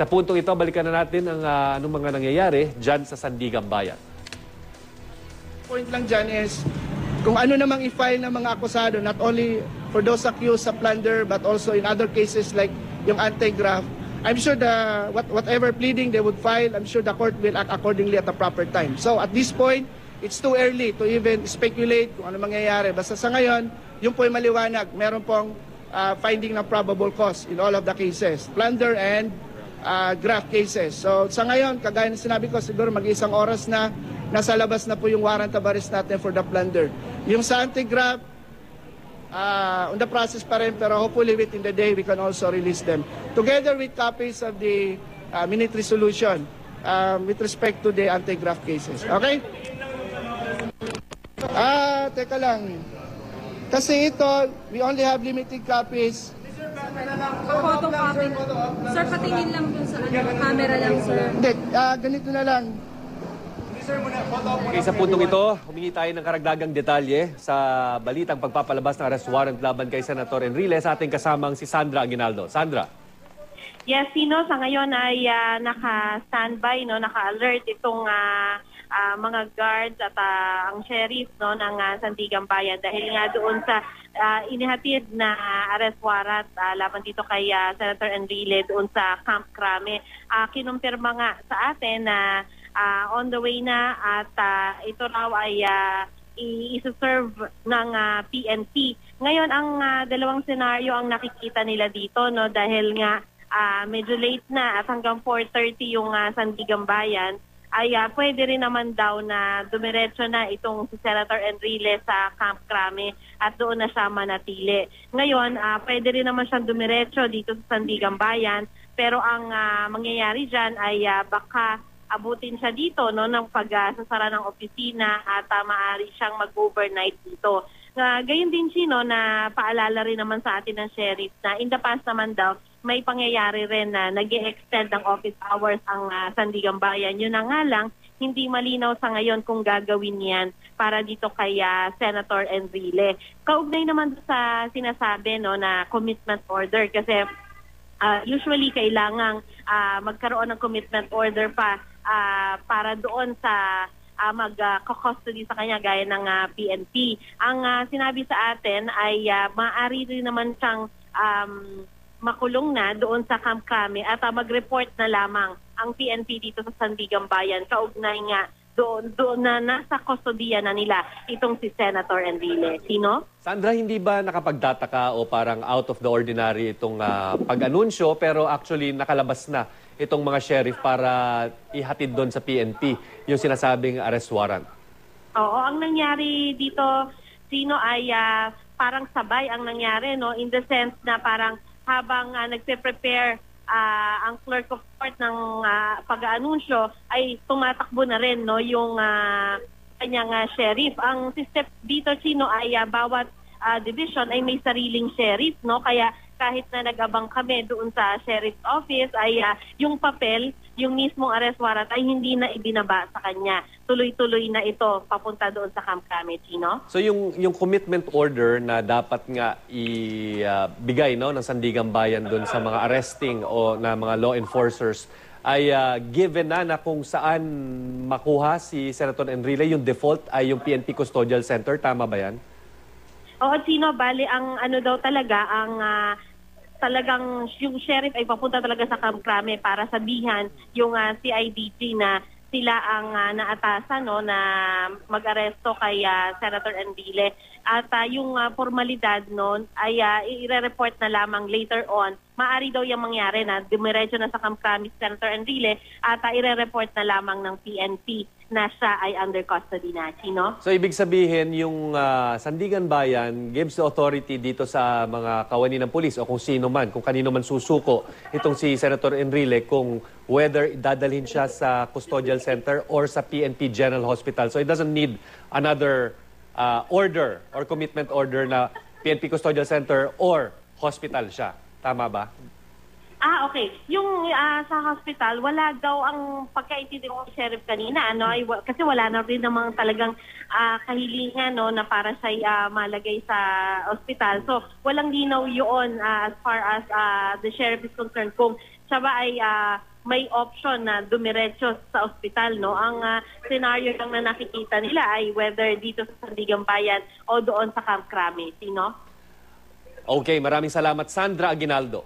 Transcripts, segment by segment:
Sa puntong ito, balikan na natin ang anong mga nangyayari dyan sa Sandigan Bayan. Point lang dyan is kung ano namang i-file ng mga akusado, not only for those accused sa plunder but also in other cases like yung anti-graft, I'm sure whatever pleading they would file, I'm sure the court will act accordingly at the proper time. So at this point, it's too early to even speculate kung ano mangyayari. Basta sa ngayon, yung po'y maliwanag. Meron pong finding ng probable cause in all of the cases, plunder and graft cases. So sa ngayon, kagaya ng sinabi ko, siguro mag-isang oras na nasa labas na po yung warrant of arrest natin for the plunder. Yung sa anti-graft, on the process pa rin, pero hopefully within the day we can also release them. Together with copies of the minute resolution with respect to the anti-graft cases. Okay? Teka lang. Kasi ito, we only have limited copies. Photocopy. Sir, patingin lang dun sa camera lang, sir. Hindi, ganito na lang. Okay, sa puntong ito, humingi tayo ng karagdagang detalye sa balitang pagpapalabas ng arrest warrant laban kay Senator Enrile sa ating kasamang si Sandra Aguinaldo. Sandra. Yes, Sino, sa ngayon ay naka-standby, no, naka-alert itong mga guards at ang sheriff, no, ng Sandigan Bayan dahil nga doon sa inihatid na arrest warrant laban dito kay Senator Enrile doon sa Camp Crame. Kinumpirma nga sa atin na on the way na at ito raw ay i-serve ng PNP. Ngayon, ang dalawang senaryo ang nakikita nila dito, no, dahil nga medyo late na at hanggang 4:30 yung Sandigan Bayan, ay pwede rin naman daw na dumiretso na itong si Senator Enrile sa Camp Crame at doon na siya manatili. Ngayon, pwede rin naman siyang dumiretso dito sa Sandigan Bayan, pero ang mangyayari dyan ay baka abutin siya dito, no, ng pagsasara ng opisina at maaari siyang mag-overnight dito. Gayon din, Chino, na paalala rin naman sa atin ng sheriff na in the past naman daw, may pangyayari rin na nag-e-extend ng office hours ang Sandigan Bayan. Yun na nga lang, hindi malinaw sa ngayon kung gagawin yan para dito kay Senator Enrile. Kaugnay naman sa sinasabi, no, na commitment order kasi usually kailangang magkaroon ng commitment order pa para doon sa mag-custody sa kanya gaya ng PNP. Ang sinabi sa atin ay maaari rin naman siyang makulong na doon sa Camp Crame at mag-report na lamang ang PNP dito sa Sandigan Bayan kaugnay nga doon na nasa kustodiya na nila itong si Senator Enrile. Sino? Sandra, hindi ba nakapagtataka o parang out of the ordinary itong pag-anunsyo pero actually nakalabas na itong mga sheriff para ihatid doon sa PNP yung sinasabing arrest warrant? Oo, ang nangyari dito, Sino, ay parang sabay ang nangyari, no, in the sense na parang habang nagpe-prepare ang clerk of court ng pag-aanunsyo ay tumatakbo na rin, no, yung kanyang sheriff. Ang system dito, Chino, ay bawat division ay may sariling sheriff, no, kaya kahit na nag-abang kami doon sa sheriff's office ay yung papel, yung mismong arrest warrant ay hindi na ibinaba sa kanya. Tuloy-tuloy na ito papunta doon sa Camp Crame, Chino. So yung commitment order na dapat nga ibigay, no, ng Sandigan Bayan doon sa mga arresting o na mga law enforcers ay given na kung saan makuha si Senator Enrile, yung default ay yung PNP Custodial Center. Tama ba yan? Oo, Chino, bali ang ano daw talaga, ang talagang yung sheriff ay papunta talaga sa Camp Crame para sabihan yung CIDG na sila ang naatasan, no, na mag-aresto kay Senator Enrile. At yung formalidad noon ay i-report na lamang later on. Maari daw yung mangyari na dumiretso na sa Camp Crame Senator Enrile at i-report na lamang ng PNP na siya ay under custody na, Chino. So ibig sabihin yung Sandigan Bayan gives the authority dito sa mga kawani ng pulis o kung sino man, kung kanino man susuko itong si Senator Enrile kung whether dadalhin siya sa custodial center or sa PNP General Hospital. So it doesn't need another order or commitment order na PNP Custodial Center or hospital siya. Tama ba? Okay. Yung sa hospital, wala daw ang pagkaintindi ko ng sheriff kanina, ano, ay, kasi wala na rin namang talagang kahilingan, no, na para siya malagay sa hospital. So, walang linaw yun as far as the sheriff is concerned kung siya ba ay may option na dumiretso sa ospital, no? Ang scenario lang na nakikita nila ay whether dito sa Sandigan Bayan o doon sa Camp Crame, no? Okay, maraming salamat, Sandra Aguinaldo.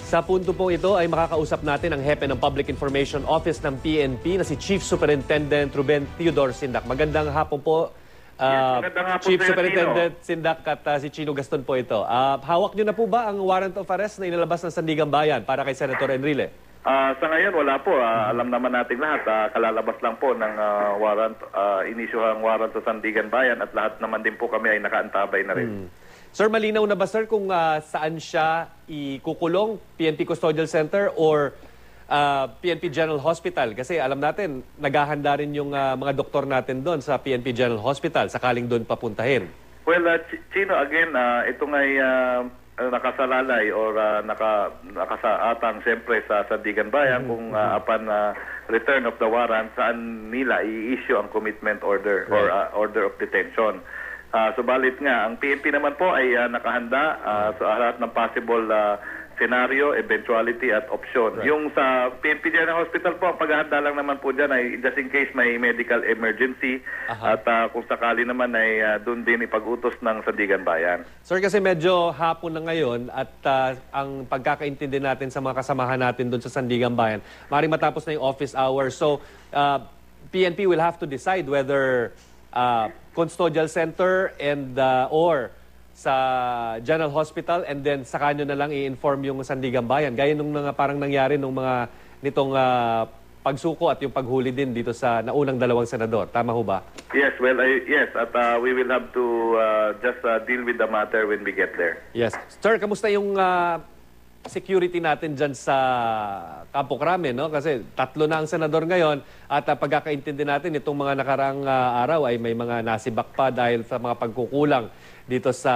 Sa punto po ito ay makakausap natin ang hepe ng Public Information Office ng PNP na si Chief Superintendent Ruben Theodore Sindak. Magandang hapon po, magandang hapon, Chief Sir Superintendent Sindak at si Chino Gaston po ito. Hawak niyo na po ba ang warrant of arrest na inilabas ng Sandigan Bayan para kay Senator Enrile? Sa ngayon, wala po. Alam naman natin lahat, kalalabas lang po ng warrant, inisyuhang warrant sa Sandigan Bayan at lahat naman din po kami ay nakaantabay na rin. Sir, malinaw na ba sir kung saan siya ikukulong, PNP Custodial Center or PNP General Hospital? Kasi alam natin, naghahanda rin yung mga doktor natin doon sa PNP General Hospital, sakaling doon papuntahin. Well, Chino, again, ito nga'y nakasalalay or nakasaatang siyempre sa Sandigan Bayan kung upon return of the warrant, saan nila i-issue ang commitment order or order of detention. Subalit nga, ang PNP naman po ay nakahanda sa lahat ng possible scenario, eventuality at option. Yung sa PNP General Hospital po, ang paghahanda lang naman po dyan ay just in case may medical emergency at kung sakali naman ay doon din ipag-utos ng Sandigan Bayan. Sir, kasi medyo hapon na ngayon at ang pagkakaintindi natin sa mga kasamahan natin doon sa Sandigan Bayan, maaaring matapos na yung office hours. So, PNP will have to decide whether Custodial Center and or sa General Hospital and then saka nyo na lang i-inform yung Sandigan Bayan. Gaya nung parang nangyari nung mga nitong pagsuko at yung paghuli din dito sa naunang dalawang senador. Tama ho ba? Yes, well, yes. At we will have to just deal with the matter when we get there. Yes. Sir, kamusta yung security natin dyan sa Campo Crame, no? Kasi 3 na ang senador ngayon at pagkakaintindi natin itong mga nakaraang araw ay may mga nasibak pa dahil sa mga pagkukulang dito sa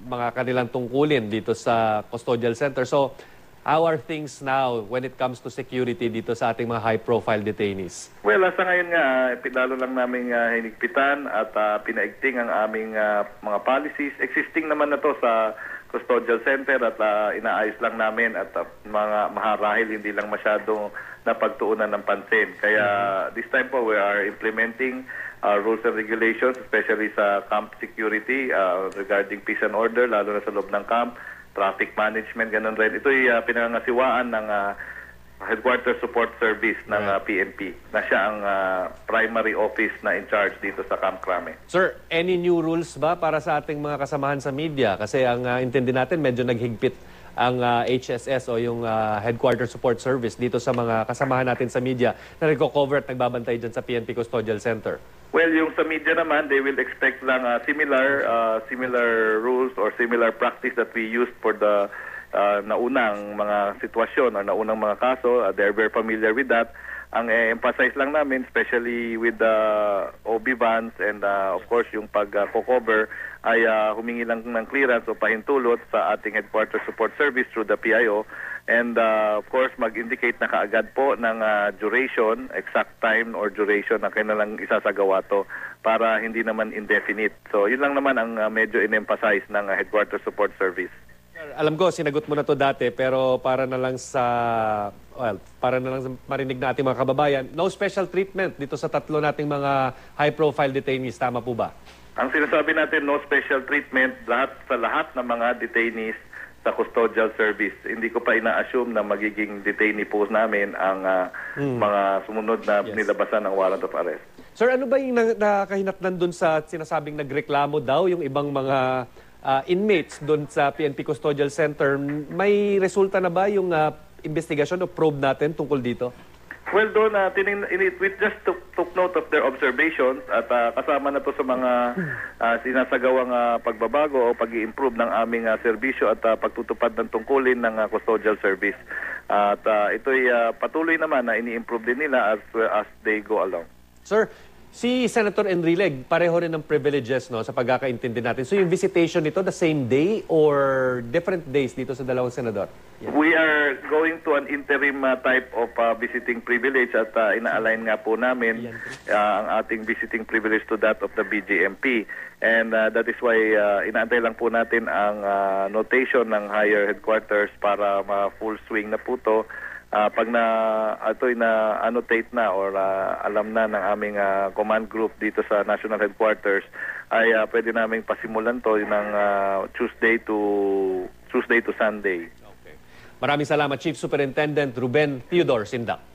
mga kanilang tungkulin dito sa Custodial Center. So, how are things now when it comes to security dito sa ating mga high-profile detainees? Well, sa ngayon nga, lalo lang namin hinigpitan at pinaigting ang aming mga policies. Existing naman na to sa Custodial Center at inaayos lang namin at mga maharahil hindi lang masyadong napagtuunan ng pansin. Kaya this time po we are implementing rules and regulations, especially sa camp security regarding peace and order, lalo na sa loob ng camp, traffic management, ganun rin. Ito'y pinangasiwaan ng Headquarters Support Service ng PNP na siya ang primary office na in charge dito sa Camp Crame. Sir, any new rules ba para sa ating mga kasamahan sa media? Kasi ang intindi natin medyo naghigpit ang HSS o yung Headquarters Support Service dito sa mga kasamahan natin sa media na nagko-cover at nagbabantay dyan sa PNP Custodial Center. Well, yung sa media naman, they will expect lang similar rules or similar practice that we used for the naunang mga sitwasyon or naunang mga kaso. They're very familiar with that. Ang emphasize lang namin, especially with the OB vans and of course yung pag-cover ay humingi lang ng clearance o pahintulot sa ating Headquarters Support Service through the PIO. And of course, mag-indicate na kaagad po ng duration, exact time or duration na kailangang isasagawa to para hindi naman indefinite. So yun lang naman ang medyo in-emphasize ng Headquarters Support Service. Alam ko, sinagot mo na to dati, pero para na lang marinig na ating mga kababayan, no special treatment dito sa 3 nating mga high-profile detainees. Tama po ba? Ang sinasabi natin, no special treatment sa lahat ng mga detainees sa custodial service. Hindi ko pa ina-assume na magiging detainee po namin ang mga sumunod na nilabasan ng warrant of arrest. Sir, ano ba yung nakahinatnan dun sa sinasabing nagreklamo daw yung ibang mga inmates doon sa PNP Custodial Center? May resulta na ba yung investigasyon o probe natin tungkol dito? Well, doon, we just took note of their observations at kasama na to sa mga sinasagawang pagbabago o pag-i-improve ng aming serbisyo at pagtutupad ng tungkulin ng custodial service. At ito'y patuloy naman na ini-improve din nila as they go along. Sir, si Senator Enrile, pareho rin ng privileges, no, sa pagkakaintindi natin. So yung visitation nito, the same day or different days dito sa dalawang senador? Yeah. We are going to an interim type of visiting privilege at ina-align nga po namin ang ating visiting privilege to that of the BJMP. And that is why inaantay lang po natin ang notation ng higher headquarters para ma-full swing na po to. Pag ito'y na-annotate na or alam na ng aming command group dito sa national headquarters, ay pwede naming pasimulan to ng Tuesday to Sunday. Maraming salamat, Chief Superintendent Ruben Theodore Sindak.